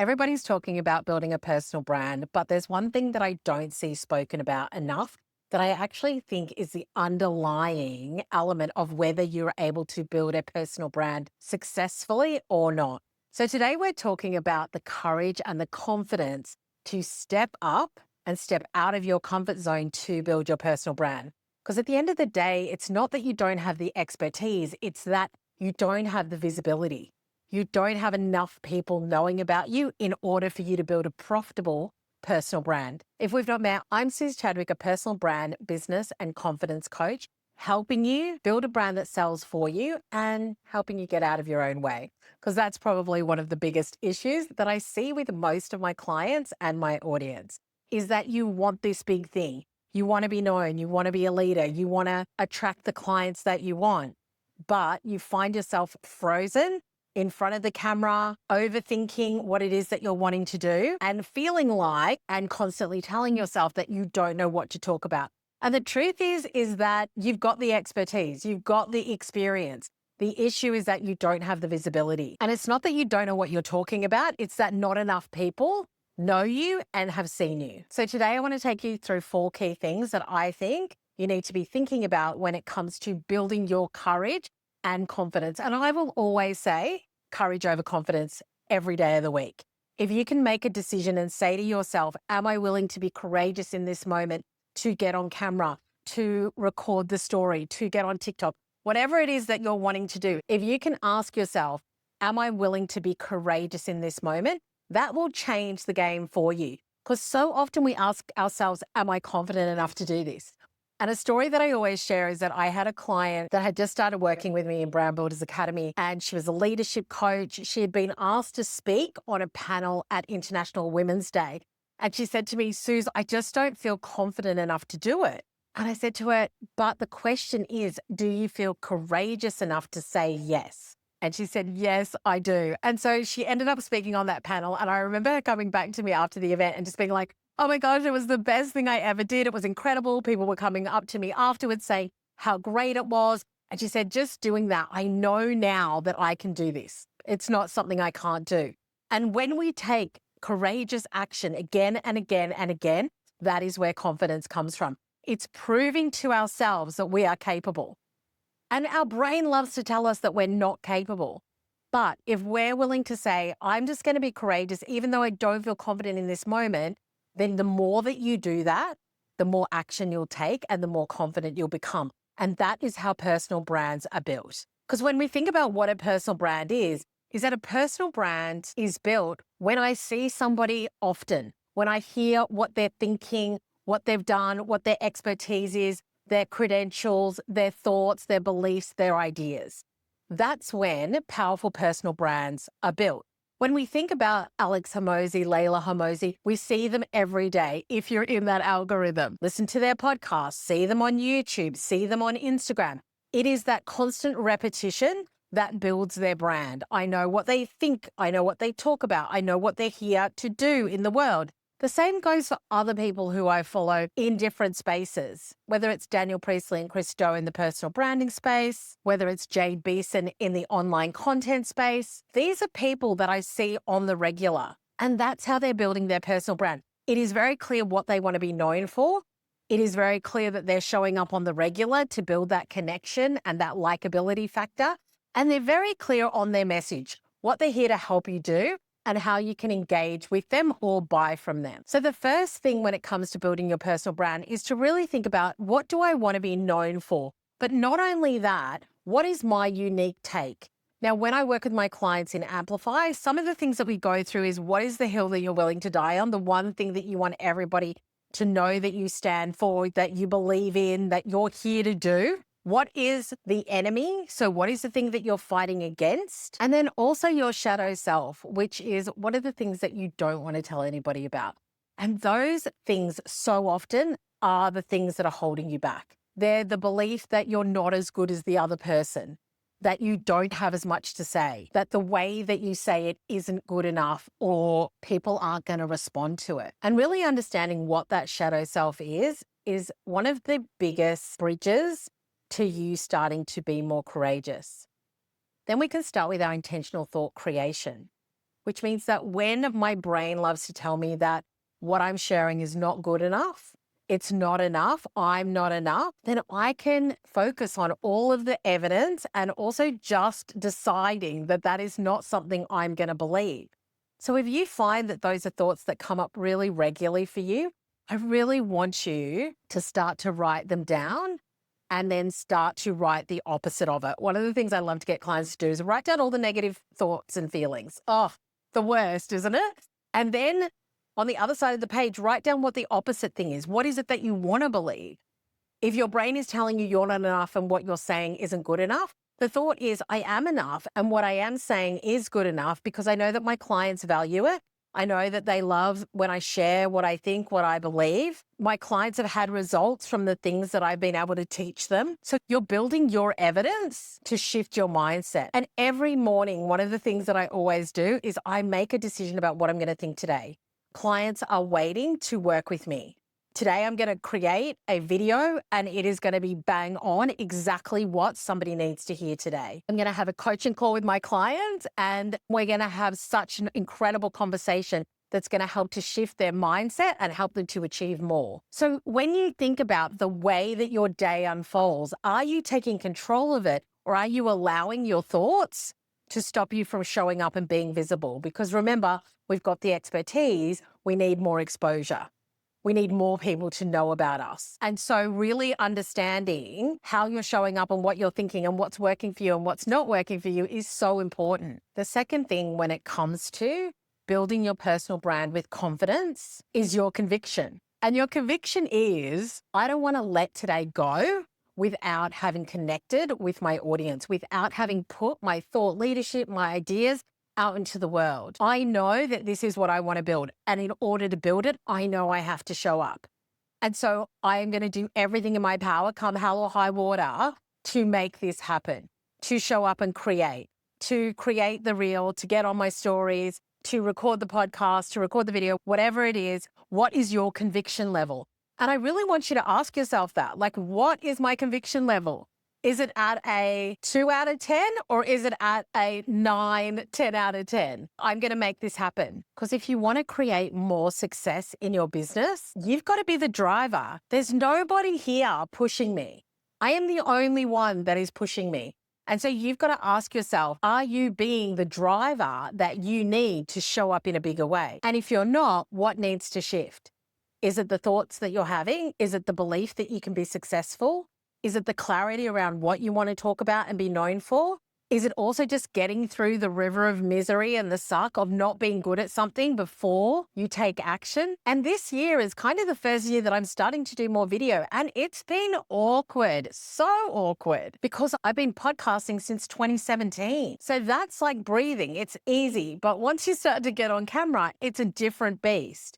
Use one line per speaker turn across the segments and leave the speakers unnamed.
Everybody's talking about building a personal brand, but there's one thing that I don't see spoken about enough that I actually think is the underlying element of whether you're able to build a personal brand successfully or not. So today we're talking about the courage and the confidence to step up and step out of your comfort zone to build your personal brand. Because at the end of the day, it's not that you don't have the expertise, it's that you don't have the visibility. You don't have enough people knowing about you in order for you to build a profitable personal brand. If we've not met, I'm Suze Chadwick, a personal brand, business, and confidence coach, helping you build a brand that sells for you and helping you get out of your own way. Because that's probably one of the biggest issues that I see with most of my clients and my audience is that you want this big thing. You want to be known, you want to be a leader, you want to attract the clients that you want, but you find yourself frozen in front of the camera, overthinking what it is that you're wanting to do and feeling like and constantly telling yourself that you don't know what to talk about. And the truth is that you've got the expertise, you've got the experience. The issue is that you don't have the visibility. And it's not that you don't know what you're talking about, it's that not enough people know you and have seen you. So today I want to take you through 4 key things that I think you need to be thinking about when it comes to building your courage and confidence. And I will always say courage over confidence every day of the week. If you can make a decision and say to yourself, am I willing to be courageous in this moment to get on camera, to record the story, to get on TikTok, whatever it is that you're wanting to do, if you can ask yourself, am I willing to be courageous in this moment? That will change the game for you. Because so often we ask ourselves, am I confident enough to do this? And a story that I always share is that I had a client that had just started working with me in Brand Builders Academy, and she was a leadership coach. She had been asked to speak on a panel at International Women's Day. And she said to me, Suze, I just don't feel confident enough to do it. And I said to her, but the question is, do you feel courageous enough to say yes? And she said, yes, I do. And so she ended up speaking on that panel. And I remember her coming back to me after the event and just being like, oh my gosh, it was the best thing I ever did. It was incredible. People were coming up to me afterwards saying how great it was. And she said, just doing that, I know now that I can do this. It's not something I can't do. And when we take courageous action again and again and again, that is where confidence comes from. It's proving to ourselves that we are capable. And our brain loves to tell us that we're not capable. But if we're willing to say, I'm just going to be courageous, even though I don't feel confident in this moment, then the more that you do that, the more action you'll take and the more confident you'll become. And that is how personal brands are built. Because when we think about what a personal brand is that a personal brand is built when I see somebody often, when I hear what they're thinking, what they've done, what their expertise is, their credentials, their thoughts, their beliefs, their ideas. That's when powerful personal brands are built. When we think about Alex Hormozi, Layla Hormozi, we see them every day if you're in that algorithm. Listen to their podcasts, see them on YouTube, see them on Instagram. It is that constant repetition that builds their brand. I know what they think. I know what they talk about. I know what they're here to do in the world. The same goes for other people who I follow in different spaces, whether it's Daniel Priestley and Chris Do in the personal branding space, whether it's Jade Beeson in the online content space. These are people that I see on the regular, and that's how they're building their personal brand. It is very clear what they want to be known for. It is very clear that they're showing up on the regular to build that connection and that likability factor. And they're very clear on their message, what they're here to help you do, and how you can engage with them or buy from them. So the first thing when it comes to building your personal brand is to really think about, what do I want to be known for? But not only that, what is my unique take? Now, when I work with my clients in Amplify, some of the things that we go through is, what is the hill that you're willing to die on? The one thing that you want everybody to know that you stand for, that you believe in, that you're here to do. What is the enemy? So what is the thing that you're fighting against? And then also your shadow self, which is, what are the things that you don't want to tell anybody about? And those things so often are the things that are holding you back. They're the belief that you're not as good as the other person, that you don't have as much to say, that the way that you say it isn't good enough, or people aren't going to respond to it. And really understanding what that shadow self is one of the biggest bridges to you starting to be more courageous. Then we can start with our intentional thought creation, which means that when my brain loves to tell me that what I'm sharing is not good enough, it's not enough, I'm not enough, then I can focus on all of the evidence and also just deciding that that is not something I'm going to believe. So if you find that those are thoughts that come up really regularly for you, I really want you to start to write them down and then start to write the opposite of it. One of the things I love to get clients to do is write down all the negative thoughts and feelings. Oh, the worst, isn't it? And then on the other side of the page, write down what the opposite thing is. What is it that you want to believe? If your brain is telling you you're not enough and what you're saying isn't good enough, the thought is, I am enough. And what I am saying is good enough because I know that my clients value it. I know that they love when I share what I think, what I believe. My clients have had results from the things that I've been able to teach them. So you're building your evidence to shift your mindset. And every morning, one of the things that I always do is I make a decision about what I'm going to think today. Clients are waiting to work with me. Today, I'm going to create a video and it is going to be bang on exactly what somebody needs to hear today. I'm going to have a coaching call with my clients and we're going to have such an incredible conversation that's going to help to shift their mindset and help them to achieve more. So when you think about the way that your day unfolds, are you taking control of it or are you allowing your thoughts to stop you from showing up and being visible? Because remember, we've got the expertise, we need more exposure. We need more people to know about us. And so really understanding how you're showing up and what you're thinking and what's working for you and what's not working for you is so important. The second thing when it comes to building your personal brand with confidence is your conviction. And your conviction is, I don't want to let today go without having connected with my audience, without having put my thought leadership, my ideas out into the world. I know that this is what I want to build. And in order to build it, I know I have to show up. And so I am going to do everything in my power, come hell or high water, to make this happen, to show up and to create the reel, to get on my stories, to record the podcast, to record the video, whatever it is. What is your conviction level? And I really want you to ask yourself that, like, what is my conviction level? Is it at a 2 out of 10 or is it at a 9, 10 out of 10? I'm going to make this happen. Because if you want to create more success in your business, you've got to be the driver. There's nobody here pushing me. I am the only one that is pushing me. And so you've got to ask yourself, are you being the driver that you need to show up in a bigger way? And if you're not, what needs to shift? Is it the thoughts that you're having? Is it the belief that you can be successful? Is it the clarity around what you want to talk about and be known for? Is it also just getting through the river of misery and the suck of not being good at something before you take action? And this year is kind of the first year that I'm starting to do more video. And it's been awkward, so awkward, because I've been podcasting since 2017. So that's like breathing. It's easy. But once you start to get on camera, it's a different beast.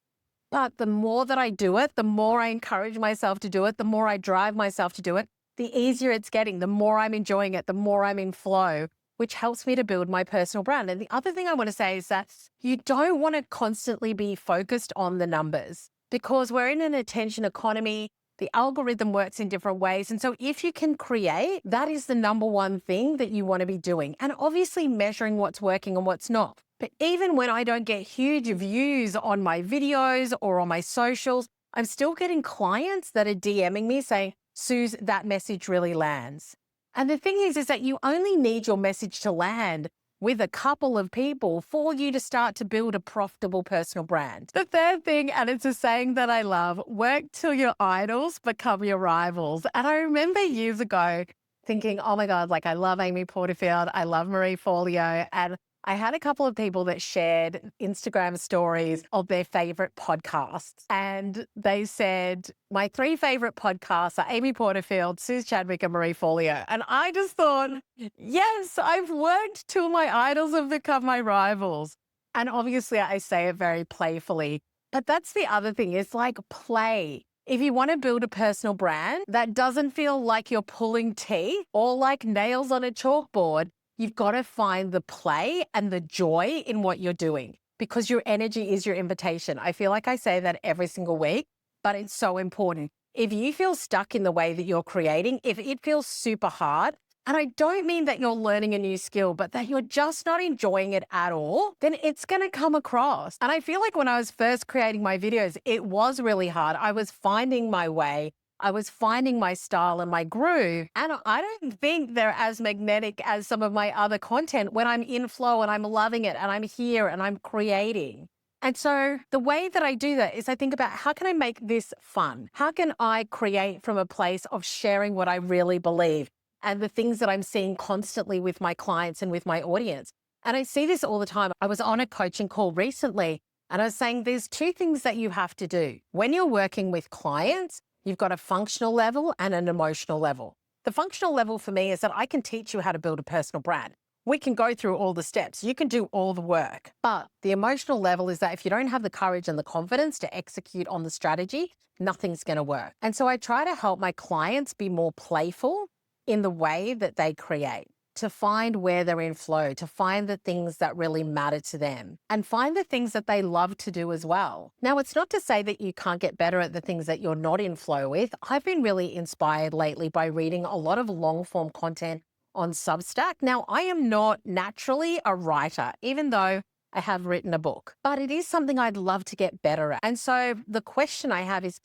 But the more that I do it, the more I encourage myself to do it, the more I drive myself to do it, the easier it's getting, the more I'm enjoying it, the more I'm in flow, which helps me to build my personal brand. And the other thing I want to say is that you don't want to constantly be focused on the numbers because we're in an attention economy. The algorithm works in different ways. And so if you can create, that is the number one thing that you want to be doing. And obviously measuring what's working and what's not. But even when I don't get huge views on my videos or on my socials, I'm still getting clients that are DMing me saying, Suze, that message really lands. And the thing is that you only need your message to land with a couple of people for you to start to build a profitable personal brand. The third thing, and it's a saying that I love, work till your idols become your rivals. And I remember years ago thinking, oh my God, like I love Amy Porterfield, I love Marie Forleo, and I had a couple of people that shared Instagram stories of their favorite podcasts. And they said, my 3 favorite podcasts are Amy Porterfield, Suze Chadwick, and Marie Forleo. And I just thought, yes, I've worked till my idols have become my rivals. And obviously I say it very playfully, but that's the other thing. It's like play. If you want to build a personal brand that doesn't feel like you're pulling teeth or like nails on a chalkboard, you've got to find the play and the joy in what you're doing because your energy is your invitation. I feel like I say that every single week, but it's so important. If you feel stuck in the way that you're creating, if it feels super hard, and I don't mean that you're learning a new skill, but that you're just not enjoying it at all, then it's going to come across. And I feel like when I was first creating my videos, it was really hard. I was finding my way. I was finding my style and my groove. And I don't think they're as magnetic as some of my other content when I'm in flow and I'm loving it and I'm here and I'm creating. And so the way that I do that is I think about how can I make this fun? How can I create from a place of sharing what I really believe and the things that I'm seeing constantly with my clients and with my audience? And I see this all the time. I was on a coaching call recently and I was saying there's two things that you have to do. When you're working with clients, you've got a functional level and an emotional level. The functional level for me is that I can teach you how to build a personal brand. We can go through all the steps. You can do all the work. But the emotional level is that if you don't have the courage and the confidence to execute on the strategy, nothing's going to work. And so I try to help my clients be more playful in the way that they create, to find where they're in flow, to find the things that really matter to them and find the things that they love to do as well. Now, it's not to say that you can't get better at the things that you're not in flow with. I've been really inspired lately by reading a lot of long form content on Substack. Now, I am not naturally a writer, even though I have written a book, but it is something I'd love to get better at. And so the question I have is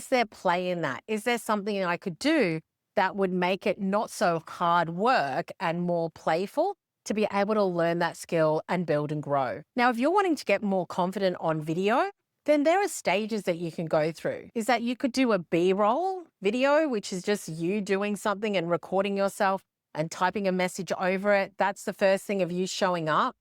there play in that? Is there something I could do that would make it not so hard work and more playful to be able to learn that skill and build and grow? Now, if you're wanting to get more confident on video, then there are stages that you can go through. Is that you could do a B-roll video, which is just you doing something and recording yourself and typing a message over it. That's the first thing of you showing up.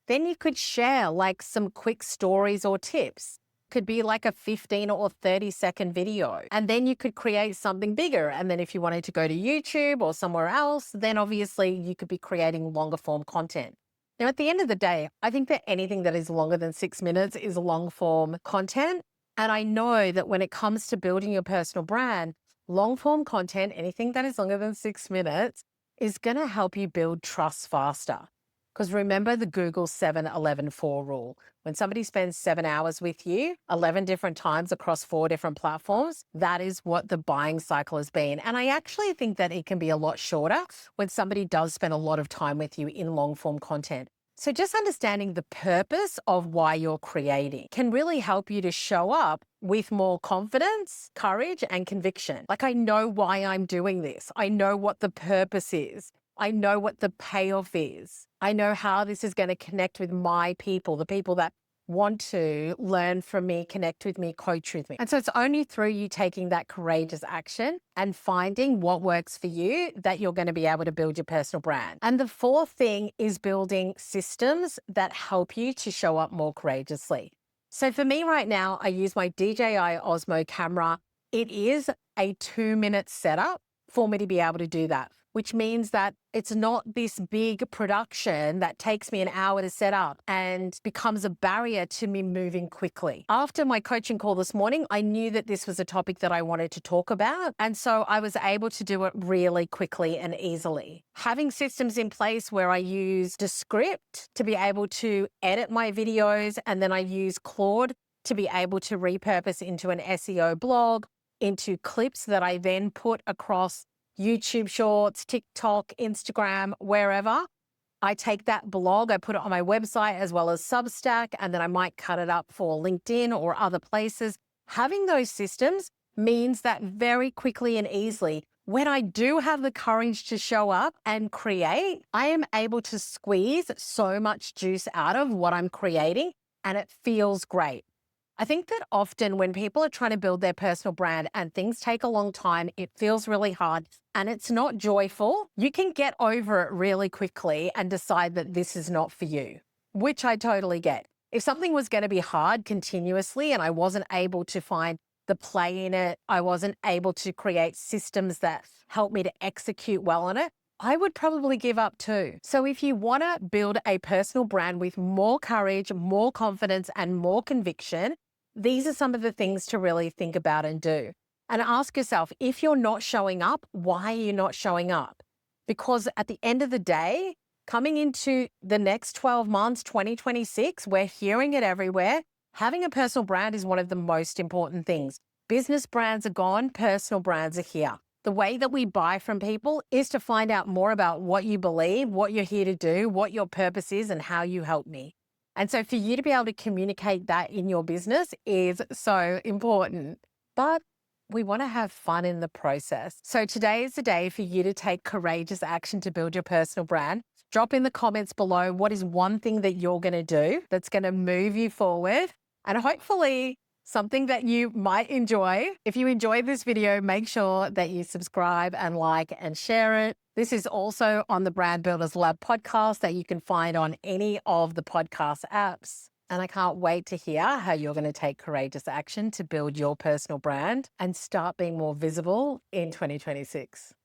Then you could share like some quick stories or tips. Could be like a 15 or 30-second video. And then you could create something bigger. And then if you wanted to go to YouTube or somewhere else, then obviously you could be creating longer form content. Now, at the end of the day, I think that anything that is longer than 6 minutes is long form content. And I know that when it comes to building your personal brand, long form content, anything that is longer than 6 minutes, is going to help you build trust faster. Because remember the Google 7-11-4 rule. When somebody spends 7 hours with you, 11 different times across 4 different platforms, that is what the buying cycle has been. And I actually think that it can be a lot shorter when somebody does spend a lot of time with you in long form content. So just understanding the purpose of why you're creating can really help you to show up with more confidence, courage, and conviction. Like, I know why I'm doing this. I know what the purpose is. I know what the payoff is. I know how this is going to connect with my people, the people that want to learn from me, connect with me, coach with me. And so it's only through you taking that courageous action and finding what works for you that you're going to be able to build your personal brand. And the fourth thing is building systems that help you to show up more courageously. So for me right now, I use my DJI Osmo camera. It is a 2-minute setup for me to be able to do that, which means that it's not this big production that takes me an hour to set up and becomes a barrier to me moving quickly. After my coaching call this morning, I knew that this was a topic that I wanted to talk about. And so I was able to do it really quickly and easily. Having systems in place where I use Descript to be able to edit my videos, and then I use Claude to be able to repurpose into an SEO blog, into clips that I then put across YouTube Shorts, TikTok, Instagram, wherever. I take that blog, I put it on my website as well as Substack, and then I might cut it up for LinkedIn or other places. Having those systems means that very quickly and easily, when I do have the courage to show up and create, I am able to squeeze so much juice out of what I'm creating, and it feels great. I think that often when people are trying to build their personal brand and things take a long time, it feels really hard and it's not joyful, you can get over it really quickly and decide that this is not for you, which I totally get. If something was going to be hard continuously and I wasn't able to find the play in it, I wasn't able to create systems that help me to execute well on it, I would probably give up too. So if you want to build a personal brand with more courage, more confidence, and more conviction, these are some of the things to really think about and do. And ask yourself, if you're not showing up, why are you not showing up? Because at the end of the day, coming into the next 12 months, 2026, we're hearing it everywhere. Having a personal brand is one of the most important things. Business brands are gone, personal brands are here. The way that we buy from people is to find out more about what you believe, what you're here to do, what your purpose is, and how you help me. And so for you to be able to communicate that in your business is so important. But we want to have fun in the process. So today is the day for you to take courageous action to build your personal brand. Drop in the comments below what is one thing that you're going to do that's going to move you forward and hopefully something that you might enjoy. If you enjoyed this video, make sure that you subscribe and like and share it. This is also on the Brand Builders Lab podcast that you can find on any of the podcast apps. And I can't wait to hear how you're going to take courageous action to build your personal brand and start being more visible in 2026.